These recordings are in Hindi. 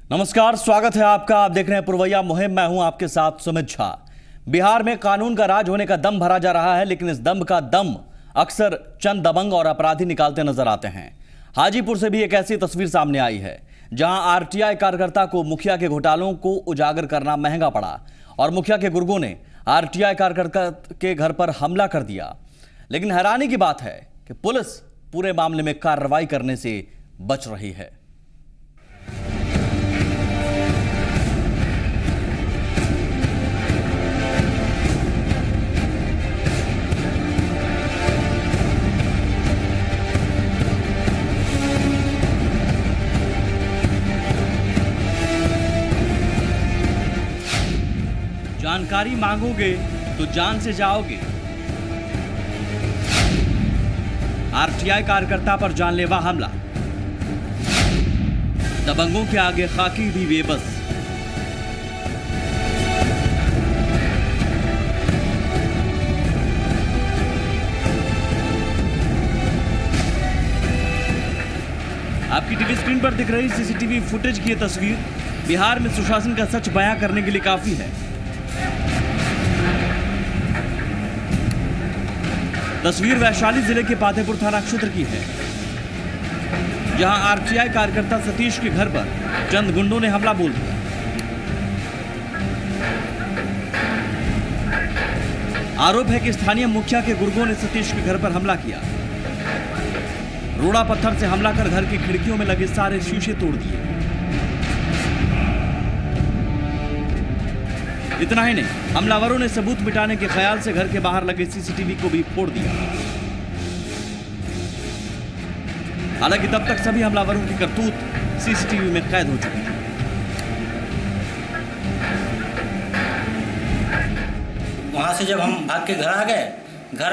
नमस्कार, स्वागत है आपका। आप देख रहे हैं पुरवैया मुहिम। मैं हूं आपके साथ सुमित झा। बिहार में कानून का राज होने का दम भरा जा रहा है, लेकिन इस दम का दम अक्सर चंद दबंग और अपराधी निकालते नजर आते हैं। हाजीपुर से भी एक ऐसी तस्वीर सामने आई है जहां आरटीआई कार्यकर्ता को मुखिया के घोटालों को उजागर करना महंगा पड़ा और मुखिया के गुर्गों ने आरटीआई कार्यकर्ता के घर पर हमला कर दिया। लेकिन हैरानी की बात है कि पुलिस पूरे मामले में कार्रवाई करने से बच रही है। जानकारी मांगोगे तो जान से जाओगे। आरटीआई कार्यकर्ता पर जानलेवा हमला, दबंगों के आगे खाकी भी बेबस। आपकी टीवी स्क्रीन पर दिख रही सीसीटीवी फुटेज की यह तस्वीर बिहार में सुशासन का सच बयां करने के लिए काफी है। तस्वीर वैशाली जिले के पातेपुर थाना क्षेत्र की है, जहां आरटीआई कार्यकर्ता सतीश के घर पर चंद गुंडों ने हमला बोल दिया। आरोप है कि स्थानीय मुखिया के गुर्गों ने सतीश के घर पर हमला किया। रोड़ा पत्थर से हमला कर घर की खिड़कियों में लगे सारे शीशे तोड़ दिए। इतना ही नहीं, हमलावरों ने सबूत मिटाने के ख्याल से घर के बाहर लगे सीसीटीवी को भी फोड़ दिया। हालांकि तब तक सभी हमलावरों की करतूत सीसीटीवी में कैद हो चुकी थी। वहां से जब हम भाग के घर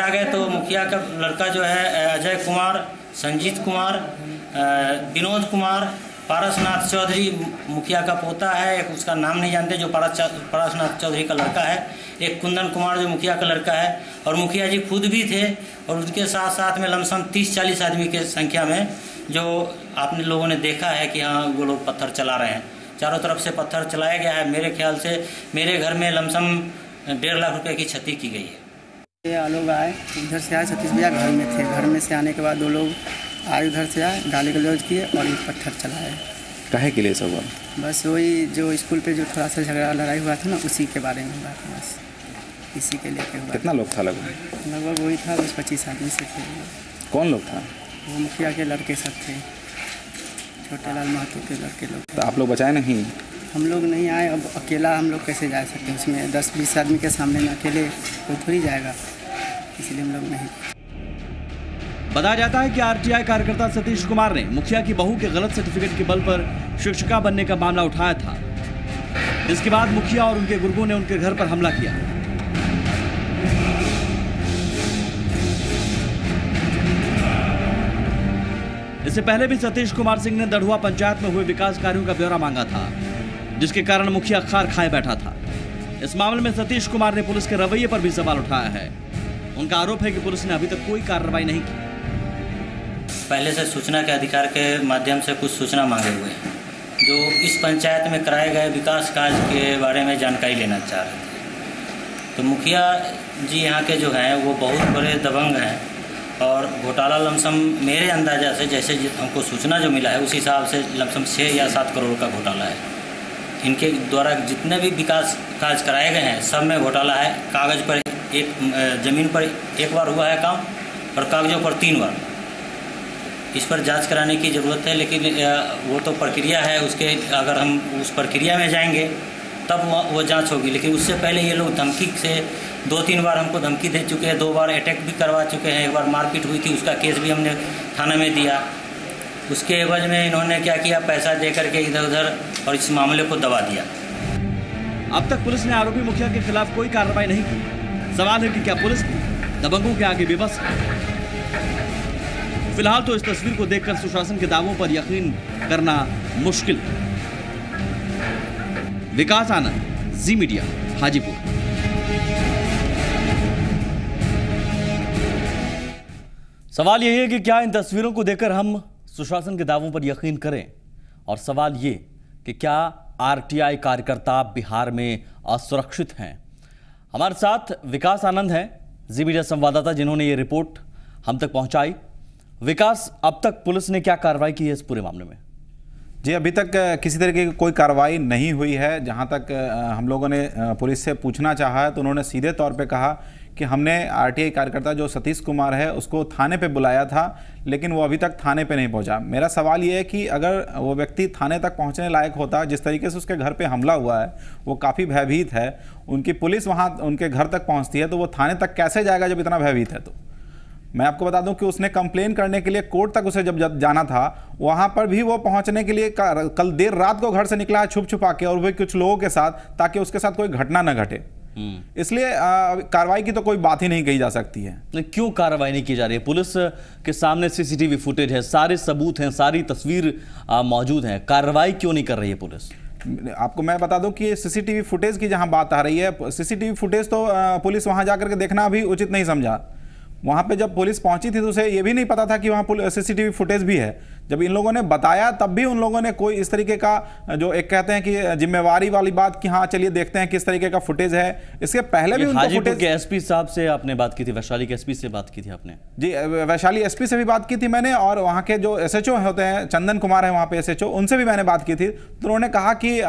आ गए तो मुखिया का लड़का जो है अजय कुमार, संजीत कुमार, विनोद कुमार, पारसनाथ चौधरी मुखिया का पोता है, एक उसका नाम नहीं जानते जो पारसनाथ चौधरी का लड़का है, एक कुंदन कुमार जो मुखिया का लड़का है, और मुखिया जी खुद भी थे, और उनके साथ साथ में लमसम 30-40 आदमी के संख्या में जो आपने लोगों ने देखा है कि हाँ वो लोग पत्थर चला रहे हैं। चारों तरफ से पत्थर चलाया गया है। मेरे ख्याल से मेरे घर में लमसम 1.5 लाख रुपये की क्षति की गई है। ये लोग आए, इधर से आए, सतीश भैया घर में थे। घर में से आने के बाद वो लोग आए, उधर से आए, गाली गलौज किए और ये पत्थर चलाए। काहे के लिए सब? बस वही जो स्कूल पे जो थोड़ा सा झगड़ा लड़ाई हुआ था ना, उसी के बारे में हुआ था, बस इसी के लेके हुआ। कितना लोग था? लगभग वही था 20-25 आदमी से थे। कौन लोग था? वो मुखिया के लड़के सब थे, छोटे लाल महतो के लड़के लोग। तो आप लोग बचाए नहीं? हम लोग नहीं आए। अब अकेला हम लोग कैसे जा सकते हैं उसमें? 10-20 आदमी के सामने में अकेले कोई थोड़ी जाएगा, इसलिए हम लोग नहीं। बताया जाता है कि आरटीआई कार्यकर्ता सतीश कुमार ने मुखिया की बहू के गलत सर्टिफिकेट के बल पर शिक्षिका बनने का मामला उठाया था। इसके बाद मुखिया और उनके गुर्गों ने उनके घर पर हमला किया। इससे पहले भी सतीश कुमार सिंह ने दढ़ुआ पंचायत में हुए विकास कार्यों का ब्यौरा मांगा था, जिसके कारण मुखिया खार खाए बैठा था। इस मामले में सतीश कुमार ने पुलिस के रवैये पर भी सवाल उठाया है। उनका आरोप है कि पुलिस ने अभी तक कोई कार्रवाई नहीं की। पहले से सूचना के अधिकार के माध्यम से कुछ सूचना मांगे हुए हैं, जो इस पंचायत में कराए गए विकास कार्य के बारे में जानकारी लेना चाह रहे थे। तो मुखिया जी यहाँ के जो हैं वो बहुत बड़े दबंग हैं, और घोटाला लमसम मेरे अंदाजा से, जैसे हमको सूचना जो मिला है उस हिसाब से लमसम 6 या 7 करोड़ का घोटाला है। इनके द्वारा जितने भी विकास कार्य कराए गए हैं सब में घोटाला है। कागज़ पर ज़मीन पर 1 बार हुआ है काम, और कागज़ों पर 3 बार। इस पर जांच कराने की ज़रूरत है, लेकिन वो तो प्रक्रिया है उसके। अगर हम उस प्रक्रिया में जाएंगे तब वो जांच होगी, लेकिन उससे पहले ये लोग धमकी से 2-3 बार हमको धमकी दे चुके हैं। 2 बार अटैक भी करवा चुके हैं। 1 बार मारपीट हुई थी, उसका केस भी हमने थाना में दिया। उसके एवज में इन्होंने क्या किया, पैसा दे करके इधर उधर, और इस मामले को दबा दिया। अब तक पुलिस ने आरोपी मुखिया के खिलाफ कोई कार्रवाई नहीं की। सवाल है कि क्या पुलिस भी दबंगों के आगे बेबस है? फिलहाल तो इस तस्वीर को देखकर सुशासन के दावों पर यकीन करना मुश्किल है। विकास आनंद, जी मीडिया, हाजीपुर। सवाल यही है कि क्या इन तस्वीरों को देखकर हम सुशासन के दावों पर यकीन करें, और सवाल ये कि क्या आरटीआई कार्यकर्ता बिहार में असुरक्षित हैं। हमारे साथ विकास आनंद हैं, जी मीडिया संवाददाता, जिन्होंने ये रिपोर्ट हम तक पहुंचाई। विकास, अब तक पुलिस ने क्या कार्रवाई की है इस पूरे मामले में? जी, अभी तक किसी तरीके की कोई कार्रवाई नहीं हुई है। जहां तक हम लोगों ने पुलिस से पूछना चाहा तो उन्होंने सीधे तौर पे कहा कि हमने आरटीआई कार्यकर्ता जो सतीश कुमार है उसको थाने पे बुलाया था, लेकिन वो अभी तक थाने पे नहीं पहुंचा। मेरा सवाल ये है कि अगर वो व्यक्ति थाने तक पहुंचने लायक होता, जिस तरीके से उसके घर पे हमला हुआ है वो काफ़ी भयभीत है, उनकी पुलिस वहाँ उनके घर तक पहुँचती है, तो वो थाने तक कैसे जाएगा जब इतना भयभीत है? तो मैं आपको बता दूं कि उसने कंप्लेन करने के लिए कोर्ट तक उसे जब जाना था, वहां पर भी वो पहुंचने के लिए कल देर रात को घर से निकला है छुप छुपा के, और वो कुछ लोगों के साथ, ताकि उसके साथ कोई घटना न घटे। इसलिए कार्रवाई की तो कोई बात ही नहीं कही जा सकती है। क्यों कार्रवाई नहीं की जा रही है? पुलिस के सामने सीसीटीवी फुटेज है, सारे सबूत हैं, सारी तस्वीर मौजूद है, कार्रवाई क्यों नहीं कर रही है पुलिस? आपको मैं बता दूं कि सीसीटीवी फुटेज की जहां बात आ रही है, सीसीटीवी फुटेज तो पुलिस वहां जाकर के देखना भी उचित नहीं समझा। वहाँ पे जब पुलिस पहुंची थी तो उसे ये भी नहीं पता था कि वहाँ सीसीटीवी फुटेज भी है। जब इन लोगों ने बताया तब भी उन लोगों ने कोई इस तरीके का, जो एक कहते हैं कि जिम्मेवारी वाली बात, कि हाँ चलिए देखते हैं किस तरीके का फुटेज है। इसके पहले भी उनको फुटेज के एसपी साहब से आपने बात की थी, वैशाली के एसपी से बात की थी आपने? जी, वैशाली एसपी से भी बात की थी मैंने, और वहाँ के जो एसएचओ होते हैं, चंदन कुमार है वहाँ पे एसएचओ, उनसे भी मैंने बात की थी। तो उन्होंने कहा कि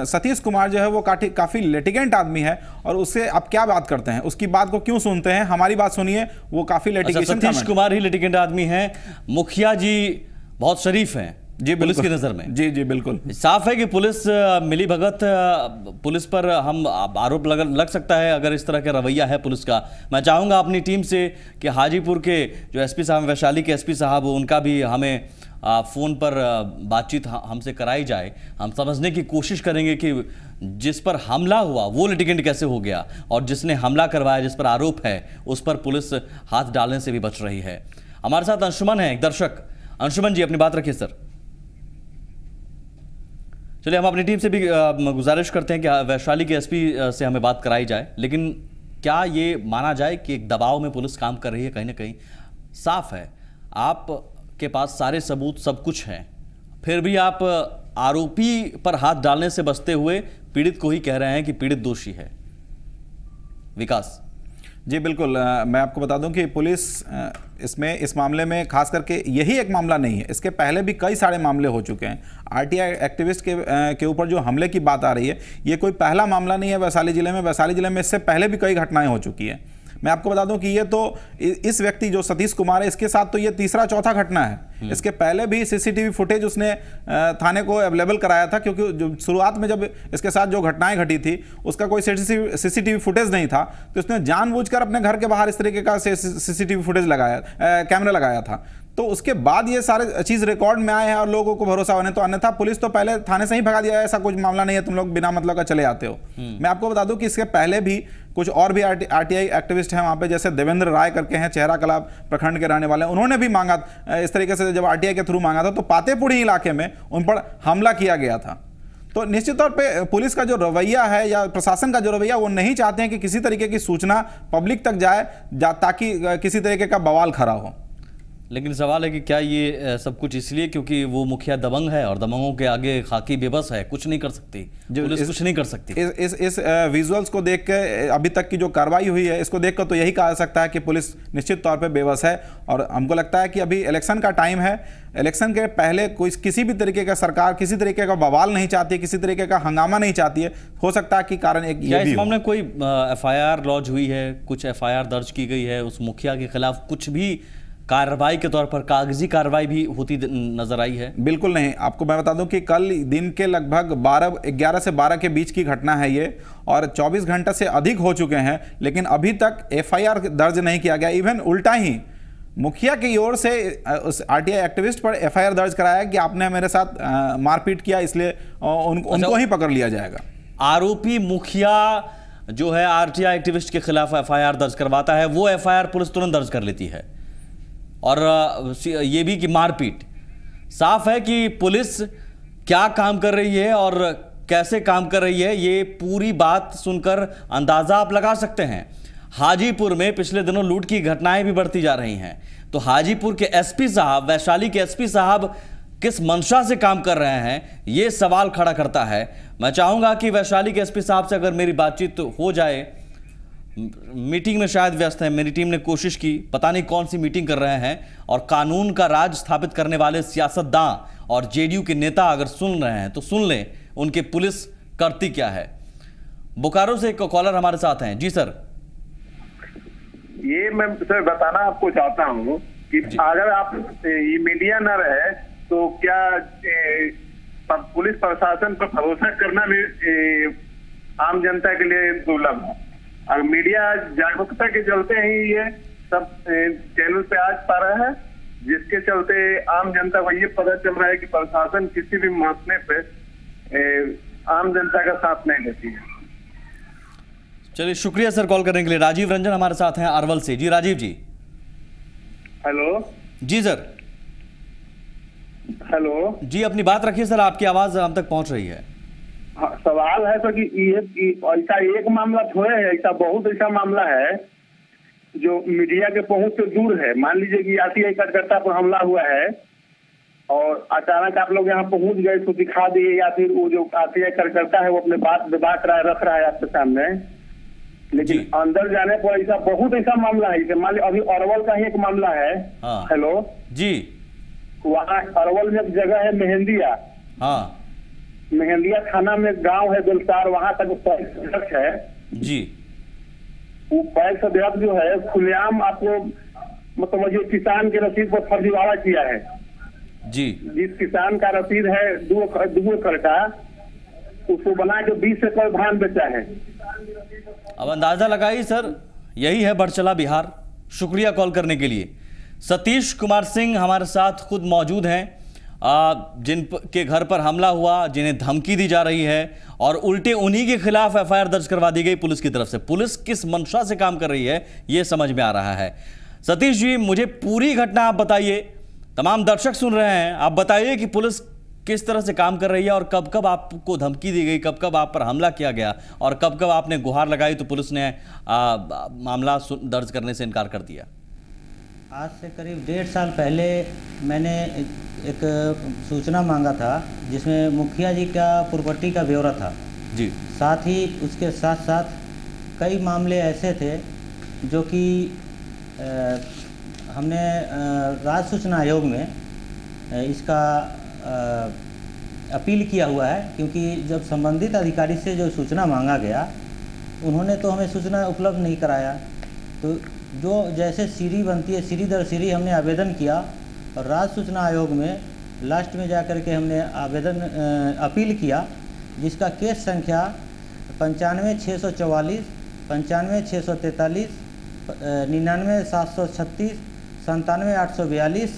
सतीश कुमार जो है वो काफ़ी लिटिगेंट आदमी है, और उससे आप क्या बात करते हैं, उसकी बात को क्यों सुनते हैं, हमारी बात सुनिए, वो काफ़ी लिटिगेशन। सतीश कुमार ही लिटिगेंट आदमी हैं, मुखिया जी बहुत शरीफ हैं जी पुलिस की नजर में। जी जी बिल्कुल साफ है कि पुलिस मिली भगत, पुलिस पर हम आरोप लग सकता है अगर इस तरह का रवैया है पुलिस का। मैं चाहूंगा अपनी टीम से कि हाजीपुर के जो एसपी साहब, वैशाली के एसपी साहब, उनका भी हमें फ़ोन पर बातचीत हमसे कराई जाए। हम समझने की कोशिश करेंगे कि जिस पर हमला हुआ वो लिटिगेंट कैसे हो गया, और जिसने हमला करवाया, जिस पर आरोप है, उस पर पुलिस हाथ डालने से भी बच रही है। हमारे साथ अंशुमन है, एक दर्शक। अंशुमन जी, अपनी बात रखिए सर। चलिए, हम अपनी टीम से भी गुजारिश करते हैं कि वैशाली के एसपी से हमें बात कराई जाए, लेकिन क्या ये माना जाए कि एक दबाव में पुलिस काम कर रही है? कहीं ना कहीं साफ है, आप के पास सारे सबूत सब कुछ है, फिर भी आप आरोपी पर हाथ डालने से बचते हुए पीड़ित को ही कह रहे हैं कि पीड़ित दोषी है। विकास जी बिल्कुल, मैं आपको बता दूं कि पुलिस इस मामले में खास करके यही एक मामला नहीं है, इसके पहले भी कई सारे मामले हो चुके हैं। आरटीआई एक्टिविस्ट के ऊपर जो हमले की बात आ रही है, ये कोई पहला मामला नहीं है वैशाली जिले में। वैशाली जिले में इससे पहले भी कई घटनाएं हो चुकी हैं। मैं आपको बता दूं कि ये तो इस व्यक्ति जो सतीश कुमार है, इसके साथ तो ये तीसरा चौथा घटना है। इसके पहले भी सीसीटीवी फुटेज उसने थाने को अवेलेबल कराया था, क्योंकि जो शुरुआत में जब इसके साथ जो घटनाएं घटी थी उसका कोई सीसीटीवी फुटेज नहीं था, तो उसने जानबूझकर अपने घर के बाहर इस तरीके का सीसीटीवी फुटेज लगाया, कैमरा लगाया था। तो उसके बाद ये सारे चीज़ रिकॉर्ड में आए हैं और लोगों को भरोसा होने, तो अन्यथा पुलिस तो पहले थाने से ही भगा दिया, ऐसा कुछ मामला नहीं है, तुम लोग बिना मतलब का चले आते हो। मैं आपको बता दूं कि इसके पहले भी कुछ और भी आरटीआई एक्टिविस्ट हैं वहाँ पे, जैसे देवेंद्र राय करके हैं, चेहरा कला प्रखंड के रहने वाले, उन्होंने भी मांगा इस तरीके से, जब आरटीआई के थ्रू मांगा था तो पातेपुरी इलाके में उन पर हमला किया गया था। तो निश्चित तौर पे पुलिस का जो रवैया है या प्रशासन का जो रवैया, वो नहीं चाहते हैं कि किसी तरीके की सूचना पब्लिक तक जाए ताकि किसी तरीके का बवाल खड़ा हो। लेकिन सवाल है कि क्या ये सब कुछ इसलिए क्योंकि वो मुखिया दबंग है और दबंगों के आगे खाकी बेबस है, कुछ नहीं कर सकती पुलिस, कुछ नहीं कर सकती। इस विजुअल्स को देख के, अभी तक की जो कार्रवाई हुई है, इसको देखकर तो यही कहा जा सकता है कि पुलिस निश्चित तौर पे बेबस है। और हमको लगता है कि अभी इलेक्शन का टाइम है, इलेक्शन के पहले कोई किसी भी तरीके का सरकार किसी तरीके का बवाल नहीं चाहती है, किसी तरीके का हंगामा नहीं चाहती है। हो सकता है कि कारण एक ये भी इस मामले में कोई एफआईआर लॉन्च हुई है, कुछ एफआईआर दर्ज की गई है उस मुखिया के खिलाफ, कुछ भी कार्रवाई के तौर पर कागजी कार्रवाई भी होती नजर आई है? बिल्कुल नहीं। आपको मैं बता दूं कि कल दिन के लगभग 11 से 12 के बीच की घटना है ये, और 24 घंटे से अधिक हो चुके हैं, लेकिन अभी तक एफआईआर दर्ज नहीं किया गया। इवन उल्टा ही मुखिया की ओर से उस आरटीआई एक्टिविस्ट पर एफआईआर दर्ज कराया कि आपने मेरे साथ मारपीट किया, इसलिए उनको ही पकड़ लिया जाएगा। आरोपी मुखिया जो है आरटीआई एक्टिविस्ट के खिलाफ एफआईआर दर्ज करवाता है, वो एफआईआर पुलिस तुरंत दर्ज कर लेती है। और ये भी कि मारपीट, साफ है कि पुलिस क्या काम कर रही है और कैसे काम कर रही है, ये पूरी बात सुनकर अंदाजा आप लगा सकते हैं। हाजीपुर में पिछले दिनों लूट की घटनाएं भी बढ़ती जा रही हैं, तो हाजीपुर के एसपी साहब, वैशाली के एसपी साहब किस मंशा से काम कर रहे हैं, ये सवाल खड़ा करता है। मैं चाहूंगा कि वैशाली के एसपी साहब से अगर मेरी बातचीत हो जाए, मीटिंग में शायद व्यस्त है, मेरी टीम ने कोशिश की, पता नहीं कौन सी मीटिंग कर रहे हैं, और कानून का राज स्थापित करने वाले सियासतदान और जेडीयू के नेता अगर सुन रहे हैं तो सुन लें उनके पुलिस करती क्या है। बोकारो से एक कॉलर हमारे साथ हैं। जी सर। ये मैं सर बताना आपको चाहता हूँ कि अगर आप ये मीडिया न रहे तो क्या पुलिस प्रशासन पर भरोसा करना भी आम जनता के लिए दुर्लभ है। और मीडिया जागरूकता के चलते ही ये सब चैनल पे आज पा रहा है, जिसके चलते आम जनता को ये पता चल रहा है कि प्रशासन किसी भी मसले पे आम जनता का साथ नहीं देती है। चलिए, शुक्रिया सर कॉल करने के लिए। राजीव रंजन हमारे साथ हैं अरवल से। जी राजीव जी। हेलो। जी सर। हेलो जी, अपनी बात रखिए सर, आपकी आवाज हम तक पहुंच रही है। हाँ, सवाल है तो कि ऐसा एक मामला थोड़े है, ऐसा बहुत ऐसा मामला है जो मीडिया के पहुंच से दूर है। मान लीजिए कि आरटीआई कार्यकर्ता पर हमला हुआ है और अचानक आप लोग यहाँ पहुंच गए तो दिखा दिए, या फिर वो जो आरटीआई कार्यकर्ता है वो अपने बात रख रहा है आपके सामने, लेकिन अंदर जाने पर ऐसा बहुत ऐसा मामला है। जैसे मान लीजिए अभी अरवल का ही एक मामला है। हाँ। हेलो जी। वहाँ अरवल में एक जगह है मेहंदिया। हाँ। मेहंदिया थाना में गांव है गुलसार, वहां तक पैक्स है जी। वो पैक्स अध्यक्ष जो है खुलेआम आपको मतलब ये किसान के रसीद पर फर्जीवाड़ा किया है जी। जिस किसान का रसीद है 2 एकड़ का, उसको बना के 20 एकड़ धान बेचा है। अब अंदाजा लगाइए सर, यही है बढ़चला बिहार। शुक्रिया कॉल करने के लिए। सतीश कुमार सिंह हमारे साथ खुद मौजूद हैं, जिन के घर पर हमला हुआ, जिन्हें धमकी दी जा रही है और उल्टे उन्हीं के खिलाफ एफआईआर दर्ज करवा दी गई पुलिस की तरफ से। पुलिस किस मंशा से काम कर रही है ये समझ में आ रहा है। सतीश जी, मुझे पूरी घटना आप बताइए, तमाम दर्शक सुन रहे हैं, आप बताइए कि पुलिस किस तरह से काम कर रही है और कब कब आपको धमकी दी गई, कब कब आप पर हमला किया गया और कब कब आपने गुहार लगाई तो पुलिस ने मामला दर्ज करने से इनकार कर दिया। आज से करीब 1.5 साल पहले मैंने एक सूचना मांगा था जिसमें मुखिया जी का प्रॉपर्टी का ब्यौरा था जी। साथ ही उसके साथ साथ कई मामले ऐसे थे जो कि हमने राज्य सूचना आयोग में इसका अपील किया हुआ है, क्योंकि जब संबंधित अधिकारी से जो सूचना मांगा गया उन्होंने तो हमें सूचना उपलब्ध नहीं कराया। तो जो जैसे सीढ़ी बनती है, सीढ़ी दर सीढ़ी हमने आवेदन किया और राज्य सूचना आयोग में लास्ट में जाकर के हमने आवेदन अपील किया, जिसका केस संख्या 95,644, 95,643, 99,736, 97,842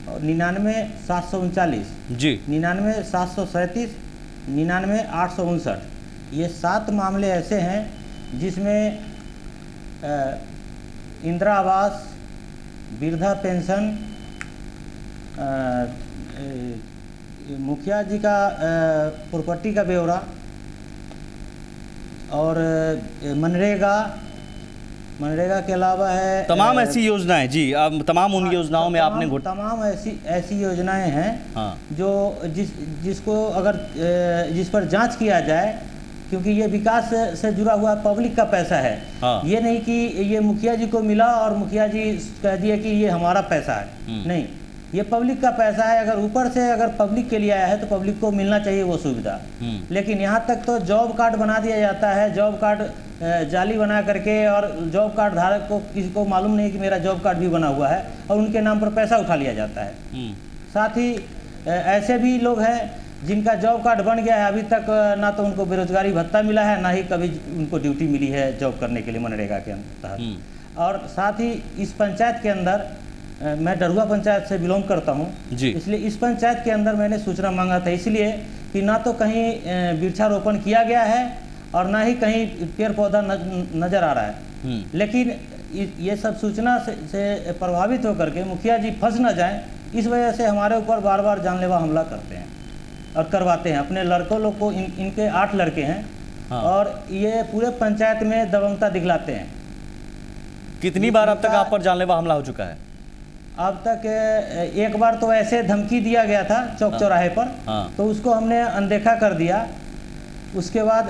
और 99,739 जी, 99,737, 99,859। ये 7 मामले ऐसे हैं जिसमें इंदिरा आवास, वृद्धा पेंशन, मुखिया जी का प्रॉपर्टी का ब्यौरा और मनरेगा के अलावा है तमाम ऐसी योजनाएं जी। अब तमाम उन योजनाओं में आपने तमाम ऐसी योजनाएं हैं हाँ। जो जिसको अगर जिस पर जांच किया जाए, क्योंकि ये विकास से जुड़ा हुआ पब्लिक का पैसा है हाँ। ये नहीं कि ये मुखिया जी को मिला और मुखिया जी कह दिए कि ये हमारा पैसा है, नहीं, ये पब्लिक का पैसा है। अगर ऊपर से अगर पब्लिक के लिए आया है तो पब्लिक को मिलना चाहिए वो सुविधा। लेकिन यहाँ तक तो जॉब कार्ड बना दिया जाता है, जॉब कार्ड जाली बना करके, और जॉब कार्ड धारक को किसी को मालूम नहीं कि मेरा जॉब कार्ड भी बना हुआ है और उनके नाम पर पैसा उठा लिया जाता है। साथ ही ऐसे भी लोग हैं जिनका जॉब कार्ड बन गया है, अभी तक ना तो उनको बेरोजगारी भत्ता मिला है, ना ही कभी उनको ड्यूटी मिली है जॉब करने के लिए मनरेगा के तहत। और साथ ही इस पंचायत के अंदर, मैं डरुआ पंचायत से बिलोंग करता हूँ, इसलिए इस पंचायत के अंदर मैंने सूचना मांगा था, इसलिए कि ना तो कहीं वृक्षारोपण किया गया है और ना ही कहीं पेड़ पौधा नजर आ रहा है। लेकिन ये सब सूचना से प्रभावित होकर के मुखिया जी फंस न जाएं, इस वजह से हमारे ऊपर बार बार जानलेवा हमला करते हैं और करवाते हैं। अपने लड़कों लोग को इनके 8 लड़के हैं हाँ। और ये पूरे पंचायत में दबंगता दिखलाते हैं। कितनी बार अब तक आप पर जानलेवा हमला हो चुका है? अब तक एक बार तो ऐसे धमकी दिया गया था चौक चौराहे पर, तो उसको हमने अनदेखा कर दिया। उसके बाद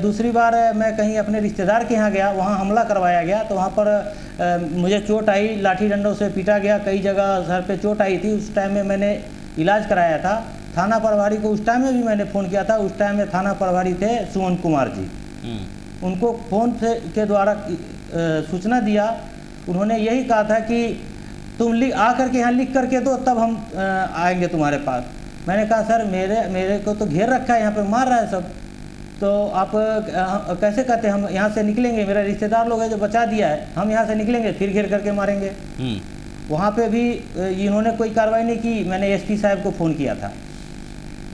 दूसरी बार मैं कहीं अपने रिश्तेदार के यहाँ गया, वहाँ हमला करवाया गया, तो वहाँ पर मुझे चोट आई, लाठी डंडों से पीटा गया, कई जगह सर पे चोट आई थी। उस टाइम में मैंने इलाज कराया था। थाना प्रभारी को उस टाइम में भी मैंने फ़ोन किया था। उस टाइम में थाना प्रभारी थे सुमन कुमार जी। उनको फ़ोन के द्वारा सूचना दिया। उन्होंने यही कहा था कि तुम आकर के यहाँ लिख करके दो, तब हम आएंगे तुम्हारे पास। मैंने कहा सर मेरे को तो घेर रखा है, यहाँ पे मार रहा है सब, तो आप कैसे कहते हैं हम यहाँ से निकलेंगे? मेरा रिश्तेदार लोग है जो बचा दिया है, हम यहाँ से निकलेंगे फिर घेर करके मारेंगे। वहाँ पे भी इन्होंने कोई कार्रवाई नहीं की। मैंने एसपी साहब को फ़ोन किया था,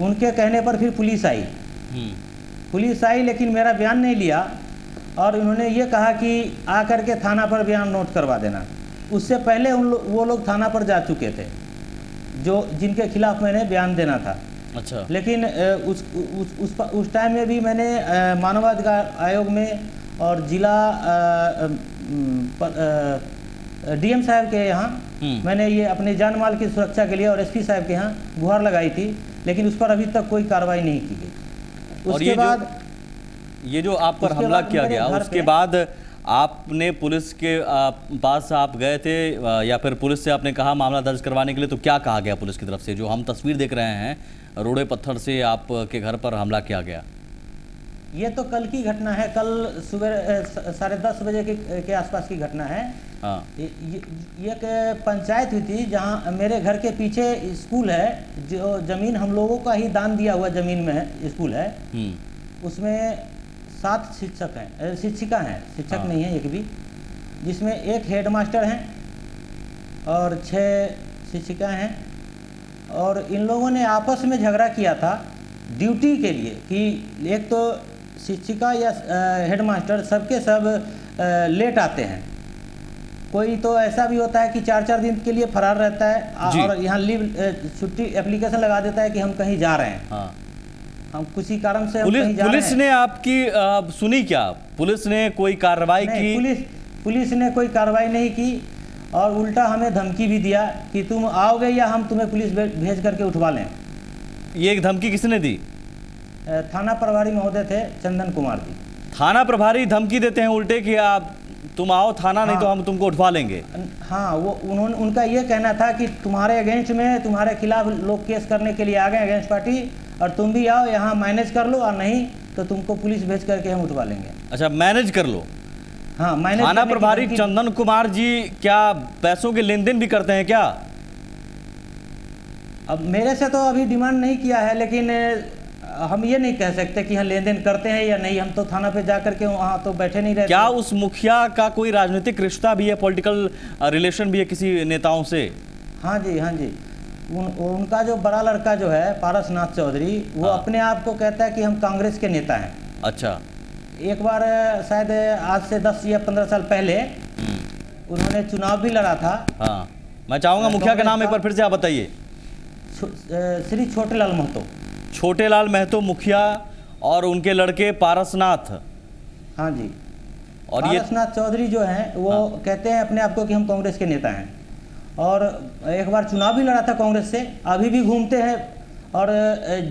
उनके कहने पर फिर पुलिस आई। पुलिस आई लेकिन मेरा बयान नहीं लिया, और उन्होंने ये कहा कि आकर के थाना पर बयान नोट करवा देना। उससे पहले वो लोग थाना पर जा चुके थे जिनके खिलाफ मैंने बयान देना था। अच्छा। लेकिन उस टाइम में भी मैंने मानवाधिकार आयोग में और जिला डीएम साहब के यहाँ मैंने ये अपने जान माल की सुरक्षा के लिए और एसपी साहब के यहाँ गुहार लगाई थी, लेकिन उस पर अभी तक कोई कार्रवाई नहीं की गई। उसके बाद ये जो आप पर हमला किया गया, उसके बाद आपने पुलिस के पास आप गए थे या फिर पुलिस से आपने कहा मामला दर्ज करवाने के लिए, तो क्या कहा गया पुलिस की तरफ से? जो हम तस्वीर देख रहे हैं, रोड़े पत्थर से आपके घर पर हमला किया गया। ये तो कल की घटना है, कल सुबह 10:30 बजे के आसपास की घटना है। हाँ। ये एक पंचायत हुई थी जहाँ मेरे घर के पीछे स्कूल है, जो जमीन हम लोगों का ही दान दिया हुआ जमीन में है, स्कूल है। उसमें 7 शिक्षक हैं, शिक्षिका हैं, शिक्षक नहीं है एक भी, जिसमें एक हेडमास्टर हैं और 6 शिक्षिकाएं हैं। और इन लोगों ने आपस में झगड़ा किया था ड्यूटी के लिए कि एक तो शिक्षिका या हेडमास्टर सबके सब लेट आते हैं। कोई तो ऐसा भी होता है कि 4-4 दिन के लिए फरार रहता है और यहाँ लीव छुट्टी एप्लीकेशन लगा देता है कि हम कहीं जा रहे हैं। हाँ। हम किसी कारण से पुलिस ने आपकी सुनी क्या? पुलिस ने कोई कार्रवाई की? पुलिस ने कोई कार्रवाई नहीं की, और उल्टा हमें धमकी भी दिया कि तुम आओगे या हम तुम्हें पुलिस भेज करके उठवा लें। ये एक धमकी किसने दी? थाना प्रभारी महोदय थे चंदन कुमार जी। थाना प्रभारी धमकी देते हैं उल्टे कि आप तुम आओ थाना, नहीं तो हम तुमको उठवा लेंगे। हाँ, वो उनका ये कहना था कि तुम्हारे अगेंस्ट में, तुम्हारे खिलाफ लोग केस करने के लिए आ गए अगेंस्ट पार्टी, और तुम भी आओ यहाँ मैनेज कर लो, और नहीं तो तुमको पुलिस भेज करके हम उठवा लेंगे। अच्छा, मैनेज कर लो। हाँ, मैनेज। थाना प्रभारी चंदन कुमार जी क्या पैसों के लेन देन भी करते हैं क्या? अब मेरे से तो अभी डिमांड नहीं किया है, लेकिन हम ये नहीं कह सकते कि हाँ लेन देन करते हैं या नहीं। हम तो थाना पे जा करके वहाँ तो बैठे नहीं रहते। क्या उस मुखिया का कोई राजनीतिक रिश्ता भी है, पॉलिटिकल रिलेशन भी है किसी नेताओं से? हाँ जी, हाँ जी। उनका जो बड़ा लड़का जो है पारसनाथ चौधरी, वो अपने आप को कहता है कि हम कांग्रेस के नेता हैं। अच्छा। एक बार शायद आज से 10 या 15 साल पहले उन्होंने चुनाव भी लड़ा था। हाँ, मैं चाहूँगा मुखिया का नाम एक बार फिर से आप बताइए। श्री छोटेलाल महतो। छोटेलाल महतो मुखिया और उनके लड़के पारसनाथ। हाँ जी। और पारसनाथ चौधरी जो हैं वो कहते हैं अपने आप को कि हम कांग्रेस के नेता हैं, और एक बार चुनाव भी लड़ा था कांग्रेस से, अभी भी घूमते हैं। और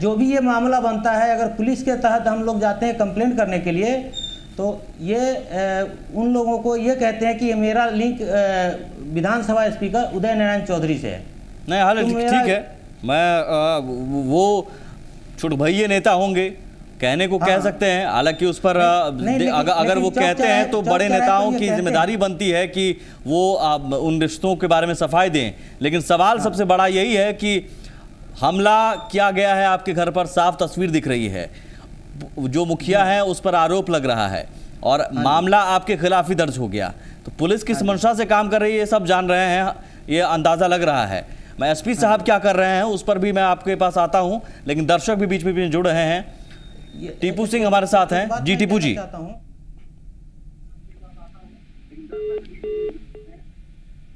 जो भी ये मामला बनता है, अगर पुलिस के तहत हम लोग जाते हैं कंप्लेंट करने के लिए, तो ये उन लोगों को ये कहते हैं कि मेरा लिंक विधानसभा स्पीकर उदय नारायण चौधरी से है। नहीं, हाल ठीक है, मैं वो छोटे भैया नेता होंगे, कहने को कह सकते हैं। हालांकि उस पर अगर वो कहते हैं तो बड़े नेताओं की जिम्मेदारी बनती है कि वो उन रिश्तों के बारे में सफाई दें। लेकिन सवाल सबसे बड़ा यही है कि हमला किया गया है आपके घर पर, साफ तस्वीर दिख रही है, जो मुखिया है उस पर आरोप लग रहा है, और मामला आपके खिलाफ ही दर्ज हो गया। तो पुलिस किस मंशा से काम कर रही है सब जान रहे हैं, ये अंदाजा लग रहा है। मैं एसपी साहब क्या कर रहे हैं उस पर भी मैं आपके पास आता हूं, लेकिन दर्शक भी बीच में जुड़ रहे हैं। टीपू सिंह हमारे साथ हैं। जी टीपू जी।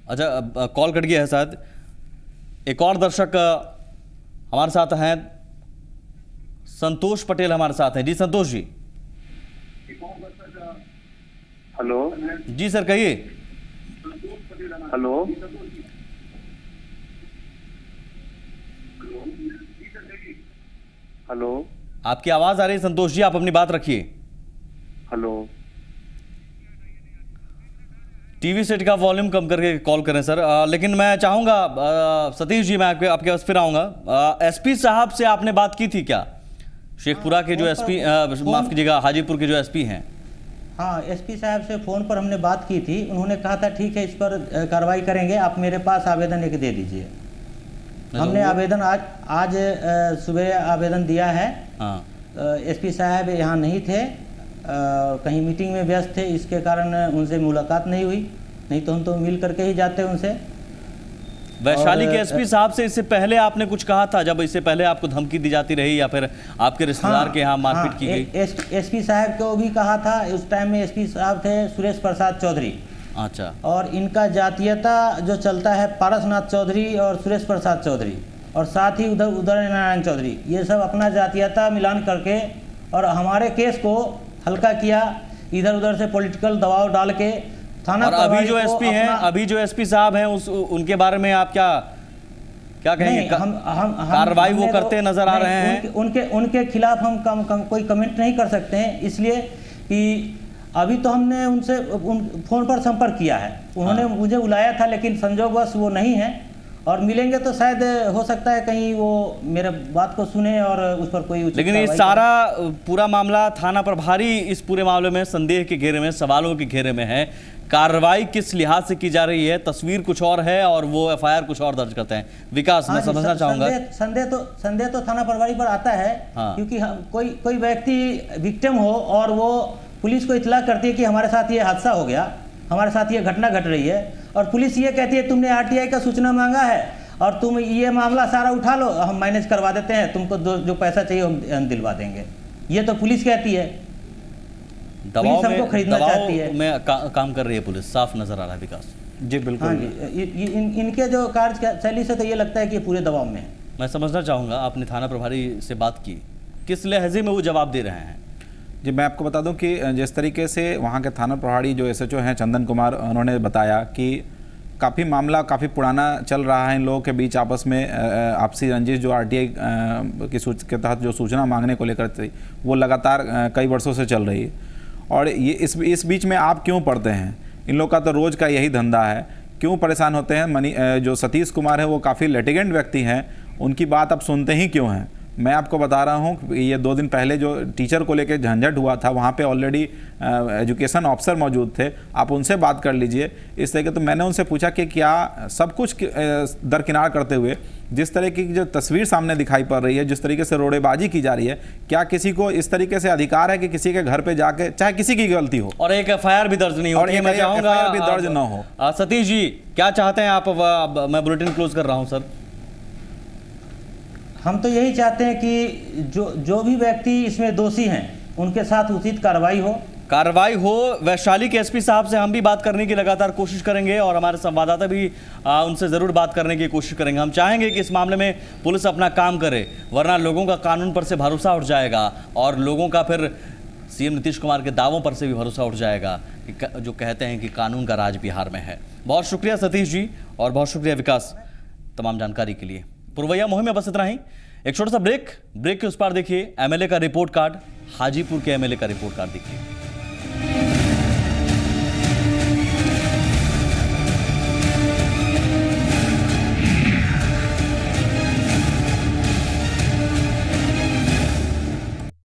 अच्छा, कॉल कट गया है शायद। एक और दर्शक हमारे साथ हैं, संतोष पटेल हमारे साथ हैं। जी संतोष जी। हेलो जी सर, कहिए। हेलो हेलो, आपकी आवाज आ रही है संतोष जी, आप अपनी बात रखिए। हेलो, टीवी सेट का वॉल्यूम कम करके कॉल करें सर। लेकिन मैं चाहूंगा सतीश जी, मैं आपके पास फिर आऊंगा। एसपी साहब से आपने बात की थी क्या? शेखपुरा के जो एसपी, माफ कीजिएगा, हाजीपुर के जो एसपी हैं। हाँ, एसपी साहब से फ़ोन पर हमने बात की थी। उन्होंने कहा था ठीक है, इस पर कार्रवाई करेंगे, आप मेरे पास आवेदन एक दे दीजिए। हमने आवेदन आज सुबह आवेदन दिया है। हाँ। एसपी साहब यहाँ नहीं थे, कहीं मीटिंग में व्यस्त थे, इसके कारण उनसे मुलाकात नहीं हुई, नहीं तो हम तो मिल करके ही जाते उनसे। वैशाली के एसपी साहब से इससे पहले आपने कुछ कहा था, जब इससे पहले आपको धमकी दी जाती रही या फिर आपके रिश्तेदार के यहाँ मारपीट की गई? एसपी साहब को भी कहा था। उस टाइम में एसपी साहब थे सुरेश प्रसाद चौधरी। अच्छा। और इनका जातीयता जो चलता है, पारसनाथ चौधरी और सुरेश प्रसाद चौधरी, और साथ ही उदय नारायण चौधरी, ये सब अपना जातीयता मिलान करके और हमारे केस को हल्का किया, इधर उधर से पॉलिटिकल दबाव डाल के थाना। और अभी जो एसपी हैं, अभी जो एसपी साहब हैं, उनके बारे में आप क्या कहेंगे? कार्रवाई वो करते नजर आ रहे हैं? उनके खिलाफ हम कोई कमेंट नहीं कर सकते हैं, इसलिए कि अभी तो हमने उनसे फोन पर संपर्क किया है। उन्होंने मुझे बुलाया था, लेकिन संजोगवश वो नहीं है, और मिलेंगे तो शायद हो सकता है कहीं वो मेरे बात को सुने और उस पर कोई। लेकिन ये सारा पूरा मामला थाना प्रभारी इस पूरे मामले में संदेह के घेरे में, सवालों के घेरे में है। कार्रवाई किस लिहाज से की जा रही है, तस्वीर कुछ और है और वो एफआईआर कुछ और दर्ज करते हैं। विकास, मैं समझना चाहूंगा। संदेह तो थाना प्रभारी पर आता है। हाँ। क्योंकि कोई व्यक्ति विक्टिम हो और वो पुलिस को इतला करती है कि हमारे साथ ये हादसा हो गया, हमारे साथ ये घटना घट रही है, और पुलिस ये कहती है तुमने आरटीआई का सूचना मांगा है और तुम ये मामला सारा उठा लो, हम मैनेज करवा देते हैं, तुमको जो पैसा चाहिए हम दिलवा देंगे। ये तो पुलिस कहती है। दबाव हमको खरीदना चाहती है। में काम कर रही है पुलिस, साफ नजर आ रहा है। विकास जी बिल्कुल। हाँ जी, इनके जो कार्यशैली से तो ये लगता है कि पूरे दबाव में है। मैं समझना चाहूँगा, आपने थाना प्रभारी से बात की, किस लहजे में वो जवाब दे रहे हैं? जी, मैं आपको बता दूं कि जिस तरीके से वहाँ के थाना प्रभारी जो एसएचओ हैं चंदन कुमार, उन्होंने बताया कि काफ़ी मामला काफ़ी पुराना चल रहा है इन लोगों के बीच आपस में आपसी रंजिश, जो आरटीआई के तहत जो सूचना मांगने को लेकर थी वो लगातार कई वर्षों से चल रही है। और ये इस बीच में आप क्यों पढ़ते हैं? इन लोग का तो रोज़ का यही धंधा है, क्यों परेशान होते हैं? जो सतीश कुमार है वो काफ़ी लिटिगेंट व्यक्ति हैं, उनकी बात आप सुनते ही क्यों हैं? मैं आपको बता रहा हूँ, ये 2 दिन पहले जो टीचर को लेकर झंझट हुआ था, वहाँ पे ऑलरेडी एजुकेशन ऑफिसर मौजूद थे, आप उनसे बात कर लीजिए। इस तरीके तो मैंने उनसे पूछा कि क्या सब कुछ दरकिनार करते हुए जिस तरह की जो तस्वीर सामने दिखाई पड़ रही है, जिस तरीके से रोड़ेबाजी की जा रही है, क्या किसी को इस तरीके से अधिकार है कि किसी के घर पे जाके, चाहे किसी की गलती हो, और एक एफआईआर भी दर्ज नहीं हो, और मैं चाहूंगा भी दर्ज न हो? सतीश जी क्या चाहते हैं आप? मैं बुलेटिन क्लोज कर रहा हूँ सर। हम तो यही चाहते हैं कि जो भी व्यक्ति इसमें दोषी हैं उनके साथ उचित कार्रवाई हो। वैशाली के एसपी साहब से हम भी बात करने की लगातार कोशिश करेंगे और हमारे संवाददाता भी उनसे ज़रूर बात करने की कोशिश करेंगे। हम चाहेंगे कि इस मामले में पुलिस अपना काम करे, वरना लोगों का कानून पर से भरोसा उठ जाएगा और लोगों का फिर सीएम नीतीश कुमार के दावों पर से भी भरोसा उठ जाएगा, जो कहते हैं कि कानून का राज बिहार में है। बहुत शुक्रिया सतीश जी और बहुत शुक्रिया विकास तमाम जानकारी के लिए। पुरवैया मुहिम में बस इतना ही। एक छोटा सा ब्रेक के उस पार देखिए एमएलए का रिपोर्ट कार्ड, हाजीपुर के एमएलए का रिपोर्ट कार्ड देखिए।